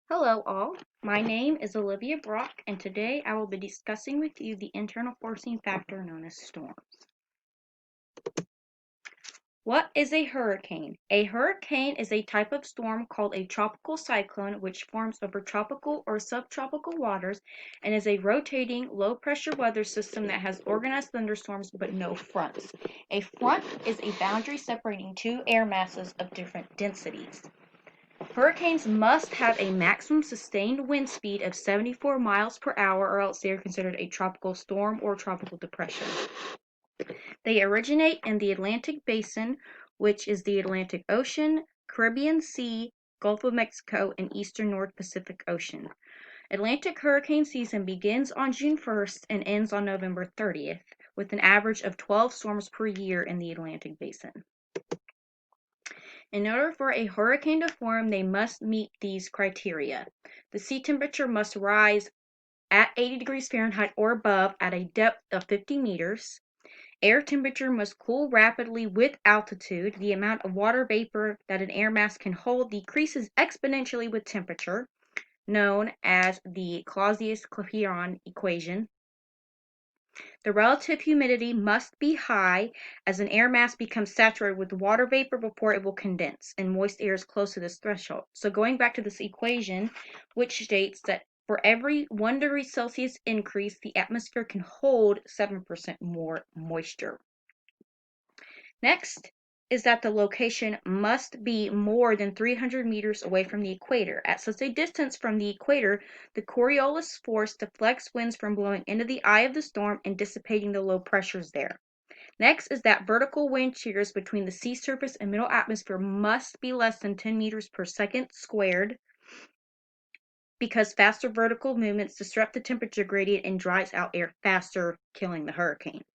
Hello all, my name is Olivia Brock and today I will be discussing with you the internal forcing factor known as storms. What is a hurricane? A hurricane is a type of storm called a tropical cyclone which forms over tropical or subtropical waters and is a rotating low pressure weather system that has organized thunderstorms but no fronts. A front is a boundary separating two air masses of different densities. Hurricanes must have a maximum sustained wind speed of 74 miles per hour or else they are considered a tropical storm or tropical depression. They originate in the Atlantic Basin, which is the Atlantic Ocean, Caribbean Sea, Gulf of Mexico, and eastern North Pacific Ocean. Atlantic hurricane season begins on June 1st and ends on November 30th, with an average of 12 storms per year in the Atlantic Basin. In order for a hurricane to form, they must meet these criteria. The sea temperature must rise at 80 degrees Fahrenheit or above at a depth of 50 meters. Air temperature must cool rapidly with altitude. The amount of water vapor that an air mass can hold decreases exponentially with temperature, known as the Clausius-Clapeyron equation. The relative humidity must be high as an air mass becomes saturated with water vapor before it will condense, and moist air is close to this threshold. So going back to this equation, which states that for every 1 degree Celsius increase, the atmosphere can hold 7% more moisture. Next is that the location must be more than 300 meters away from the equator. At such a distance from the equator, the Coriolis force deflects winds from blowing into the eye of the storm and dissipating the low pressures there. Next is that vertical wind shears between the sea surface and middle atmosphere must be less than 10 meters per second squared because faster vertical movements disrupt the temperature gradient and dries out air faster, killing the hurricane.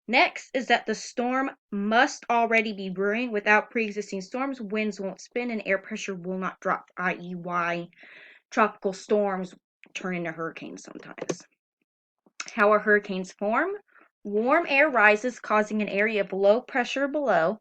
Next is that the storm must already be brewing. Without pre-existing storms, winds won't spin and air pressure will not drop, i.e. why tropical storms turn into hurricanes sometimes. How are hurricanes formed? Warm air rises, causing an area of low pressure below.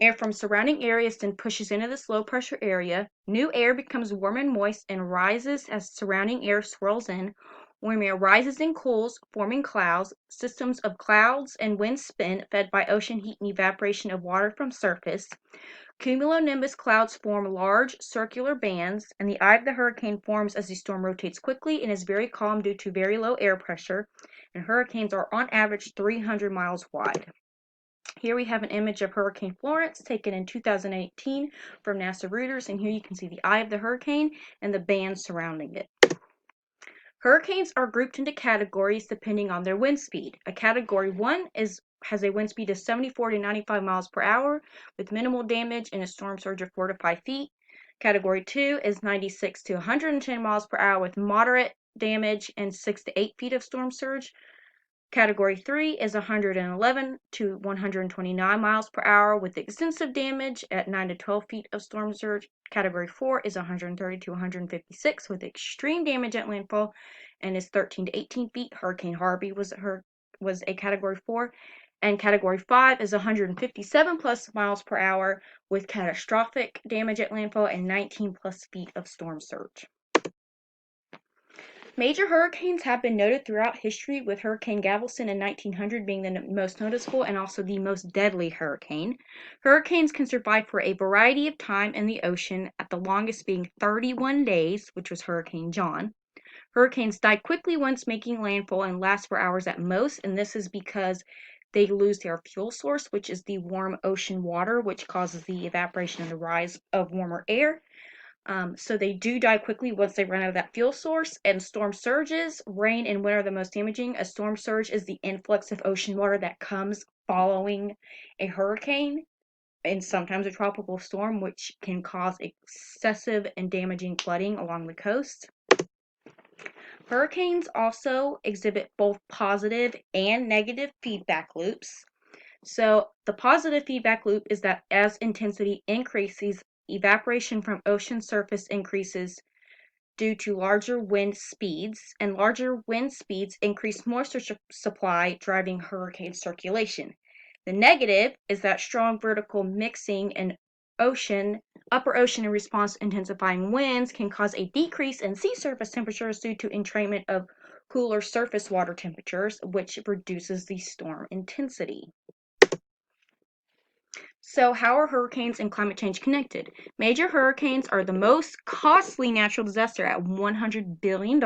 Air from surrounding areas then pushes into this low pressure area. New air becomes warm and moist and rises as surrounding air swirls in. Warm air rises and cools, forming clouds. Systems of clouds and wind spin, fed by ocean heat and evaporation of water from surface. Cumulonimbus clouds form large circular bands, and the eye of the hurricane forms as the storm rotates quickly and is very calm due to very low air pressure, and hurricanes are on average 300 miles wide. Here we have an image of Hurricane Florence taken in 2018 from NASA Reuters, and here you can see the eye of the hurricane and the bands surrounding it. Hurricanes are grouped into categories depending on their wind speed. A category 1 has a wind speed of 74 to 95 miles per hour with minimal damage and a storm surge of 4 to 5 feet. Category 2 is 96 to 110 miles per hour with moderate damage and 6 to 8 feet of storm surge. Category 3 is 111 to 129 miles per hour with extensive damage at 9 to 12 feet of storm surge. Category 4 is 130 to 156 with extreme damage at landfall and is 13 to 18 feet. Hurricane Harvey was a Category 4. And Category 5 is 157 plus miles per hour with catastrophic damage at landfall and 19 plus feet of storm surge. Major hurricanes have been noted throughout history, with Hurricane Galveston in 1900 being the most noticeable and also the most deadly hurricane. Hurricanes can survive for a variety of time in the ocean, at the longest being 31 days, which was Hurricane John. Hurricanes die quickly once making landfall and last for hours at most, and this is because they lose their fuel source, which is the warm ocean water, which causes the evaporation and the rise of warmer air. So they do die quickly once they run out of that fuel source. And storm surges, rain and wind are the most damaging. A storm surge is the influx of ocean water that comes following a hurricane and sometimes a tropical storm, which can cause excessive and damaging flooding along the coast. Hurricanes also exhibit both positive and negative feedback loops. So the positive feedback loop is that as intensity increases, evaporation from ocean surface increases due to larger wind speeds, and larger wind speeds increase moisture supply, driving hurricane circulation. The negative is that strong vertical mixing and upper ocean in response to intensifying winds can cause a decrease in sea surface temperatures due to entrainment of cooler surface water temperatures, which reduces the storm intensity. So, how are hurricanes and climate change connected? Major hurricanes are the most costly natural disaster at $100 billion.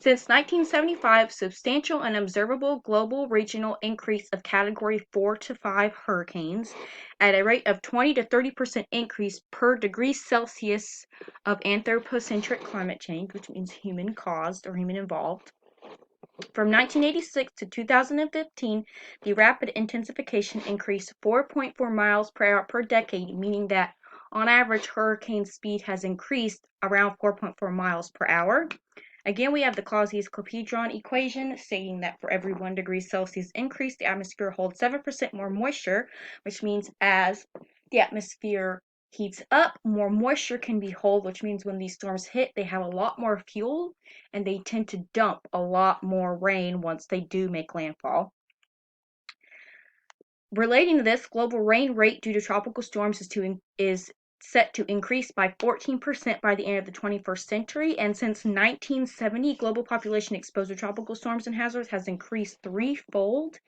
Since 1975, substantial and observable global regional increase of category 4 to 5 hurricanes at a rate of 20 to 30% increase per degree Celsius of anthropocentric climate change, which means human caused or human involved. From 1986 to 2015, the rapid intensification increased 4.4 miles per hour per decade, meaning that on average, hurricane speed has increased around 4.4 miles per hour. Again, we have the Clausius-Clapeyron equation stating that for every 1 degree Celsius increase, the atmosphere holds 7% more moisture, which means as the atmosphere heats up, more moisture can be held, which means when these storms hit, they have a lot more fuel and they tend to dump a lot more rain once they do make landfall. Relating to this, global rain rate due to tropical storms is set to increase by 14% by the end of the 21st century. And since 1970, global population exposed to tropical storms and hazards has increased threefold.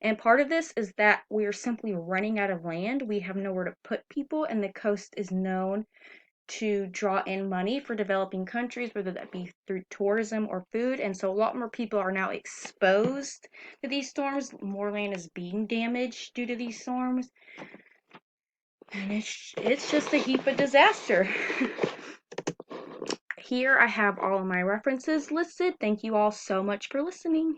And part of this is that we are simply running out of land. We have nowhere to put people, and the coast is known to draw in money for developing countries, whether that be through tourism or food. And so a lot more people are now exposed to these storms. More land is being damaged due to these storms. And it's just a heap of disaster. Here I have all of my references listed. Thank you all so much for listening.